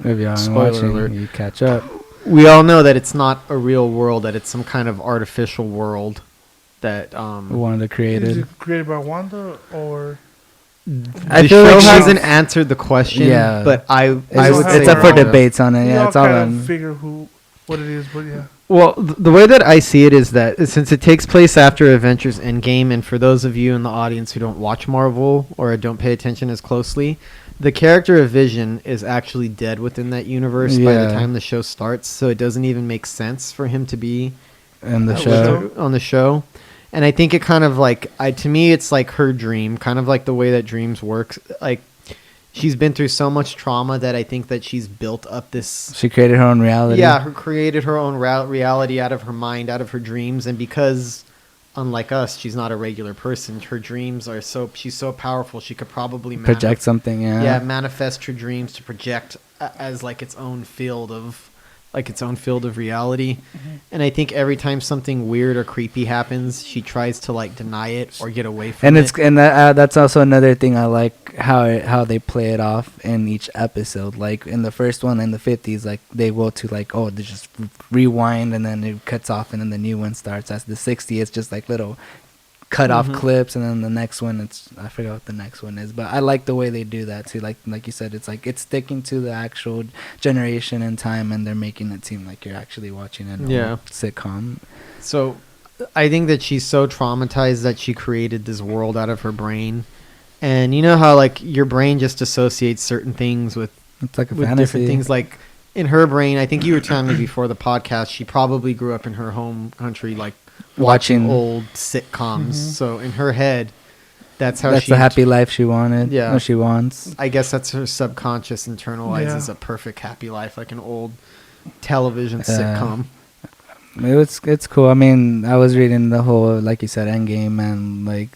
If you aren't watching, you catch up. We all know that it's not a real world, that it's some kind of artificial world that Wanda created. Is it created by Wanda or? The show hasn't answered the question, but I would say it's up for debates on it. Yeah, it's all on. Figure what it is, but yeah. Well, the way that I see it is that since it takes place after Avengers Endgame, and for those of you in the audience who don't watch Marvel or don't pay attention as closely, the character of Vision is actually dead within that universe by the time the show starts, so it doesn't even make sense for him to be in the show. On the show. And I think it kind of like, to me, it's like her dream, kind of like the way that dreams work. Like, she's been through so much trauma that I think that she's built up this. She created her own reality. Yeah, created her own reality out of her mind, out of her dreams, and because, unlike us, she's not a regular person. Her dreams are she's so powerful. She could probably project something. Yeah, manifest her dreams to project as like its own field of like its own field of reality. And I think every time something weird or creepy happens, she tries to like deny it or get away from it. And that's also another thing I like how they play it off in each episode. Like in the first one in the 50s, like they go to like, oh, they just rewind and then it cuts off and then the new one starts. As the 60s, it's just like little cut off clips, and then the next one, I forgot what the next one is, but I like the way they do that too. Like you said, it's like it's sticking to the actual generation and time, and they're making it seem like you're actually watching a sitcom. So I think that she's so traumatized that she created this world out of her brain. And you know how like your brain just associates certain things with It's like a with fantasy. different things. Like in her brain, I think you were telling me before the podcast, she probably grew up in her home country, like watching old sitcoms. So in her head, that's how that's the happy life she wanted. Yeah. Or she wants. I guess that's her subconscious internalizes a perfect happy life, like an old television sitcom. It's cool. I mean, I was reading the whole, like you said, Endgame, and like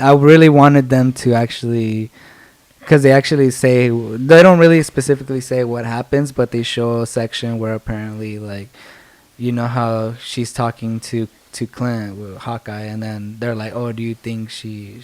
I really wanted them to actually, because they actually say, they don't really specifically say what happens, but they show a section where apparently, like, you know how she's talking to Clint with Hawkeye, and then they're like, oh, do you think she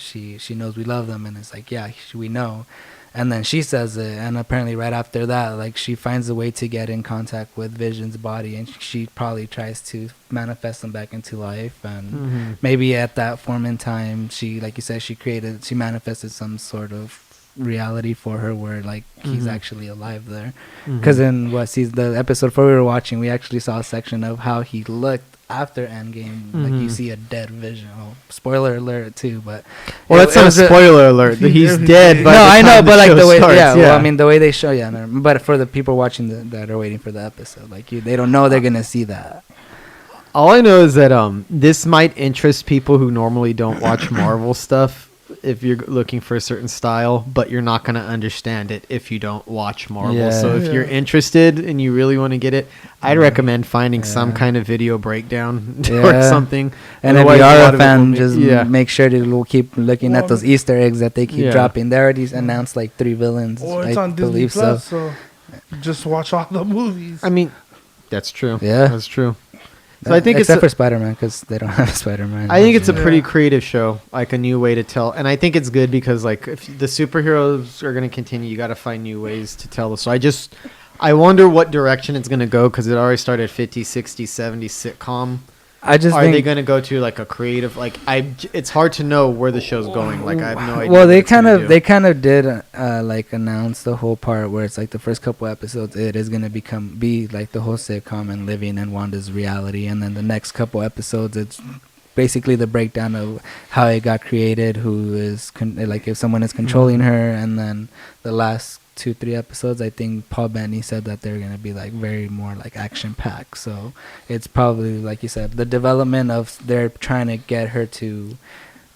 knows we love them? And it's like, yeah, we know. And then she says it, and apparently right after that, like, she finds a way to get in contact with Vision's body, and she probably tries to manifest him back into life. And maybe at that form in time, she, like you said, she manifested some sort of reality for her where, like, he's actually alive there. Because in the episode 4 we were watching, we actually saw a section of how he looked after Endgame. Like, you see a dead Vision. Oh, spoiler alert too, but that's not a spoiler alert. He's dead. No, I know, but like the way, well, I mean, the way they show, but for the people watching that are waiting for the episode, like they don't know they're gonna see that. All I know is that this might interest people who normally don't watch Marvel stuff if you're looking for a certain style, but you're not going to understand it if you don't watch Marvel. Yeah. So if you're interested and you really want to get it, I'd recommend finding some kind of video breakdown or something. And if you are a fan, just make sure to keep looking at those Easter eggs that they keep dropping. They already announced like 3 villains. Or it's on Disney Plus, so just watch all the movies. I mean, that's true. Yeah. That's true. So I think except for Spider-Man, because they don't have Spider-Man. I think it's a pretty creative show, like a new way to tell. And I think it's good because, like, if the superheroes are going to continue, you got to find new ways to tell this. So I wonder what direction it's going to go, because it already started 50s, 60s, 70s sitcom. Are they going to go to like a creative? Like, it's hard to know where the show's going. Like, I have no idea. Well, they kind of did like announce the whole part where it's like the first couple episodes, it is going to be like the whole sitcom and living in Wanda's reality, and then the next couple episodes, it's basically the breakdown of how it got created, who is like if someone is controlling her, and then the last 2-3 episodes, I think Paul Bettany said that they're going to be like very more like action packed. So it's probably, like you said, the development of they're trying to get her to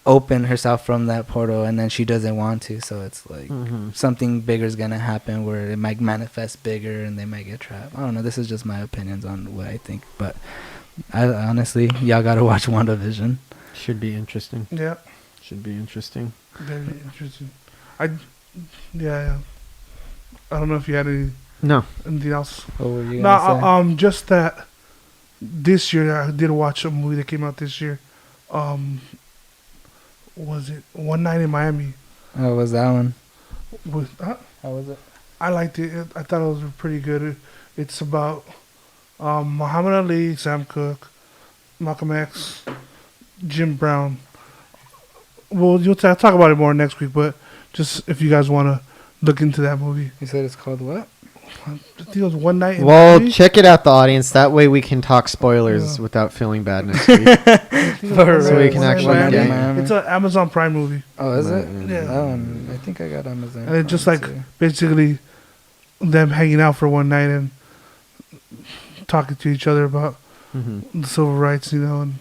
open herself from that portal, and then she doesn't want to. So it's like something bigger is going to happen where it might manifest bigger and they might get trapped. I don't know. This is just my opinions on what I think, but I honestly, y'all got to watch WandaVision. Should be interesting. Yeah. Should be interesting. Very interesting. Yeah. I don't know if you had anything else. What were you gonna say? Just that this year I did watch a movie that came out this year. Was it One Night in Miami? How was that one? How was it? I liked it. I thought it was pretty good. It's about Muhammad Ali, Sam Cooke, Malcolm X, Jim Brown. Well, I'll talk about it more next week, but just if you guys want to look into that movie. You said it's called what? I think it was One Night in Miami. Check it out, the audience. That way we can talk spoilers without feeling bad next week. So we can actually get it. It's an Amazon Prime movie. Oh, is it? Yeah. I think I got Amazon. And it's just like basically them hanging out for one night and talking to each other about the civil rights, and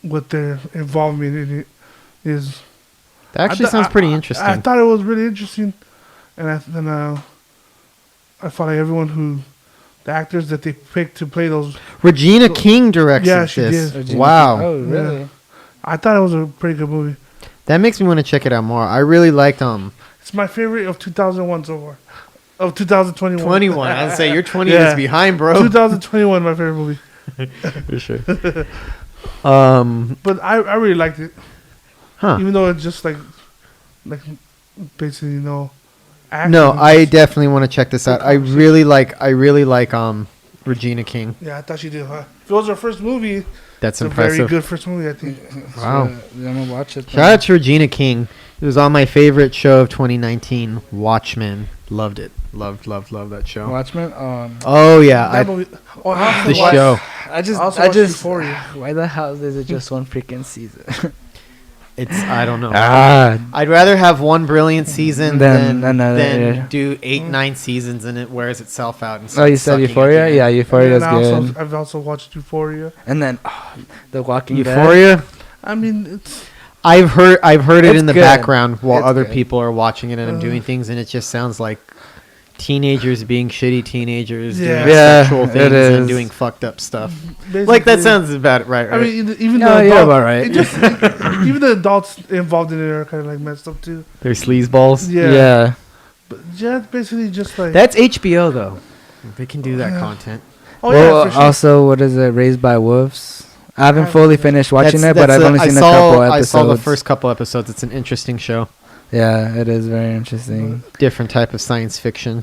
what their involvement in it is. That actually sounds pretty interesting. I thought it was really interesting, and I felt like the actors that they picked to play those. Regina King directed this. Yeah, she did. Regina Wow. Oh, really? Yeah. I thought it was a pretty good movie. That makes me want to check it out more. I really liked It's my favorite of 2001 so far. Of 2021. 21. I'd say you're 20 Yeah. years behind, bro. 2021, my favorite movie. For sure. But I really liked it. Huh. Even though it's just like basically acting. No, I definitely want to check this out. I really like Regina King. Yeah, I thought she did. Huh? If it was her first movie, That's it's a impressive. very good first movie, I think. Wow. I'm gonna watch it. Shout out to Regina King. It was on my favorite show of 2019, Watchmen. Loved it. Loved that show. Watchmen. Oh yeah, That movie. Oh, I also the watched- show. I just also watched Euphoria. Why the hell is it just one freaking season? I don't know. Ah, I'd rather have one brilliant season Then than another, yeah. do 8-9 seasons and it wears itself out. And oh, you said sucking at Euphoria? the end. Yeah, Euphoria is good. I've also watched Euphoria. And then The Walking Dead. Euphoria. I mean, it's I've heard it It's in the good. background while It's other good. people are watching it and I'm doing things, and it just sounds like teenagers being shitty teenagers Yeah. doing Yeah, sexual it things and is. doing fucked up stuff. basically, Like that sounds about it, right? I mean, even No, the you're adult, about right. it just, even the adults involved in it are kind of like messed up too. they're sleazeballs. Yeah. But yeah, it's basically just like. That's HBO though. They can do that Yeah. content. Oh Well, yeah, for sure. also, what is it? Raised by Wolves. I haven't I fully haven't- finished watching it, but I've only seen a couple episodes. I saw the first couple episodes. It's an interesting show. Yeah, it is very interesting. Different type of science fiction.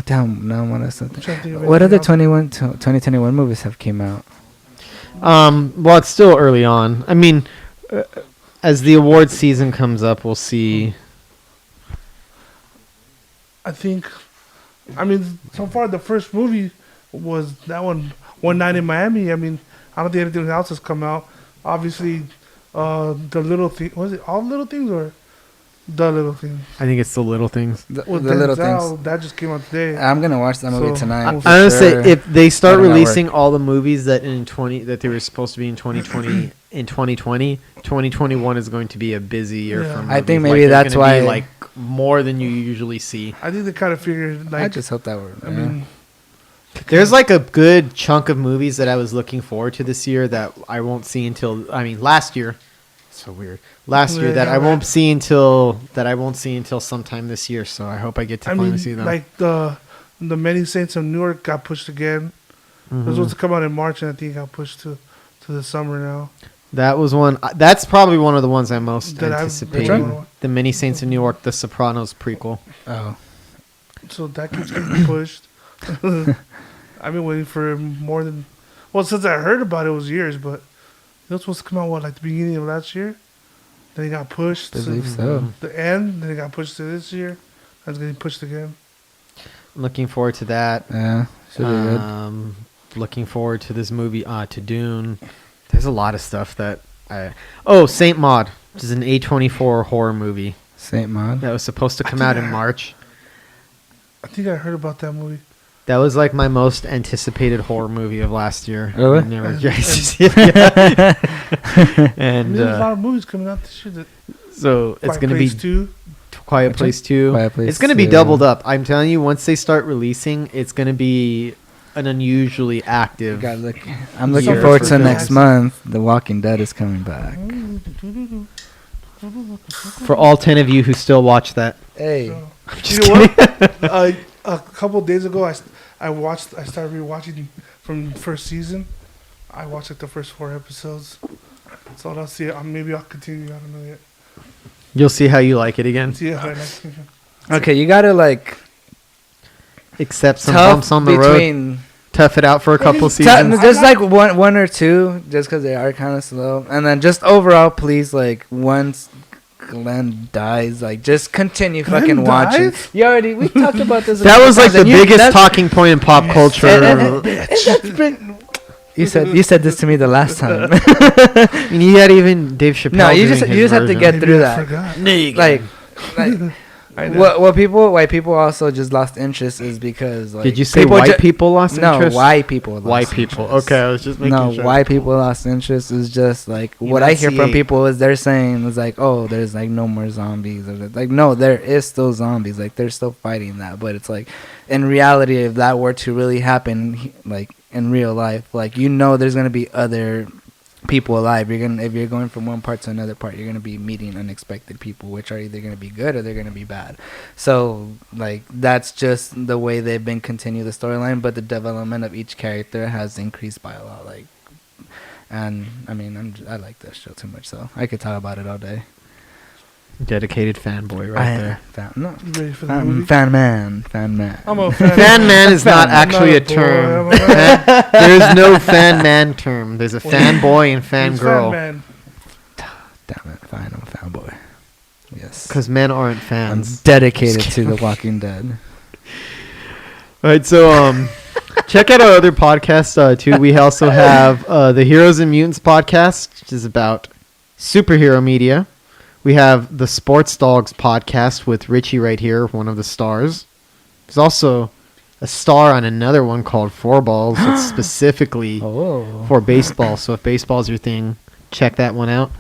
Damn, now I want to something. I'm trying to think of What other anything else. 2021 movies have came out? Well, it's still early on. I mean, as the award season comes up, we'll see. I think, I mean, so far the first movie was that One Night in Miami. I mean, I don't think anything else has come out. Obviously, the little thing, was it All Little Things or The Little Things? I think it's the little things. The With little Denzel, things. that just came out today. I'm gonna watch that movie So, tonight. I- for I would sure. say if they start I don't know, releasing all the movies that that they were supposed to be in 2020 in 2020, 2021 is going to be a busy year Yeah. for movies. I think Like, maybe there's that's gonna be, why- like more than you usually see. I think they kind of figured, I like, just hope that were. I mean, There's like a good chunk of movies that I was looking forward to this year that I won't see until last year. So weird. Last year Yeah, that I right. won't see until sometime this year. So I hope I get to I finally mean, see them. like the Many Saints of Newark got pushed again. It was Mhm. supposed to come out in March, and I think it got pushed to the summer now. That was one. That's probably one of the ones I'm most That I've- anticipating. Which one? The Many Saints of New York, The Sopranos prequel. Oh, So that keeps getting pushed. I've been waiting for it more than, well, since I heard about it, it was years, but it was supposed to come out, like the beginning of last year? Then it got pushed I to believe so. the end, then it got pushed to this year. And it's getting pushed again. I'm looking forward to that. Yeah, should be good. Looking forward to this movie, to Dune. There's a lot of stuff that Saint Maud, which is an A24 horror movie Saint Maud. that was supposed to come out in March. I think I heard about that movie. That was like my most anticipated horror movie of last year. Really? I never And- got to see it yet. I And mean, there's a lot of movies coming out this year. That so it's Quiet going to be Place 2. Quiet Which Place one? 2. Quiet Place It's going to be 2. doubled up. I'm telling you, once they start releasing, it's going to be an unusually active. I'm looking Year forward for to films. next month. The Walking Dead is coming back. For all 10 of you who still watch that. Hey, You know what? A couple days ago, I started rewatching from the first season. I watched like the first 4 episodes. So I'll see. Maybe I'll continue. I don't know yet. You'll see how you like it again. See how I like it. okay, you gotta like Accept some tough bumps on the road. between Tough it out for a couple Tough- seasons. just like one or two, just because they are kind of slow, and then just overall, please, like once Glenn dies, like just continue Glenn fucking watching. dies? We talked about this. a That couple was like times, the and biggest that's- talking point in pop culture. and that's been. You said this to me the last time. I mean, you had even Dave Chappelle. No, you doing just his have to version. get Maybe through I that. forgot. Like I know. why people also just lost interest is because like Did you say people white people lost no interest? why people lost White people. interest. Okay, I was just making No, sure. why people lost interest is just like what I hear from Enunciate. people is they're saying is like, oh, there's like no more zombies, or like no, there is still zombies, like they're still fighting that, but it's like in reality, if that were to really happen, like in real life, like there's gonna be other people alive. If you're going from one part to another part, you're gonna be meeting unexpected people, which are either gonna be good or they're gonna be bad. So like that's just the way they've been continue the storyline, but the development of each character has increased by a lot. Like, and I mean, I like that show too much, so I could talk about it all day. Dedicated fanboy right there. You ready for the movie? Fan man. I'm a fan. Fan man is not I'm actually not a term. boy, I'm a man. There's no fan man term. There's a fanboy and fan Who's girl. man? Damn it, fine, I'm a fanboy. Yes. Because men aren't I'm fans. dedicated to The Walking Dead. All right, so check out our other podcasts too. We also have the Heroes and Mutants podcast, which is about superhero media. We have the Sports Dogs podcast with Richie right here, one of the stars. There's also a star on another one called Four Balls. It's specifically for baseball. So if baseball's your thing, check that one out.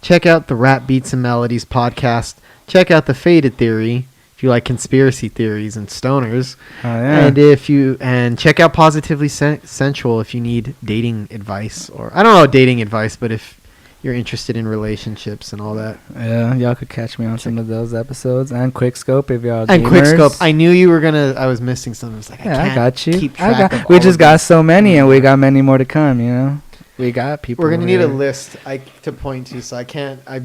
Check out the Rap Beats and Melodies podcast. Check out the Faded Theory if you like conspiracy theories and stoners. Oh, yeah. And check out Positively Sensual if you need dating advice, or I don't know dating advice, but if you're interested in relationships and all that. Yeah, y'all could catch me on some of those episodes. And Quickscope if y'all And gamers. Quickscope. I knew you were gonna. I was missing something. I was like, I got you. keep track of We all just of got these. so many, and we got many more to come. You know, we got people. We're gonna need a here. list to point to, so I can't. I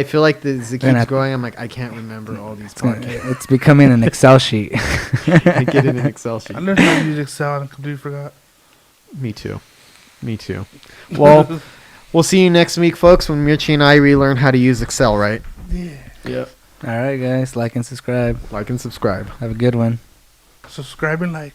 feel like as it Gonna keeps have- growing, I'm like I can't remember all these podcasts. It's becoming an Excel sheet. I get in an Excel sheet. I learned how to use Excel and completely forgot. Me too. Well, we'll see you next week, folks, when Mirchi and I relearn how to use Excel. Right? Yeah. Yep. All right, guys, like and subscribe. Like and subscribe. Have a good one. Subscribe and like.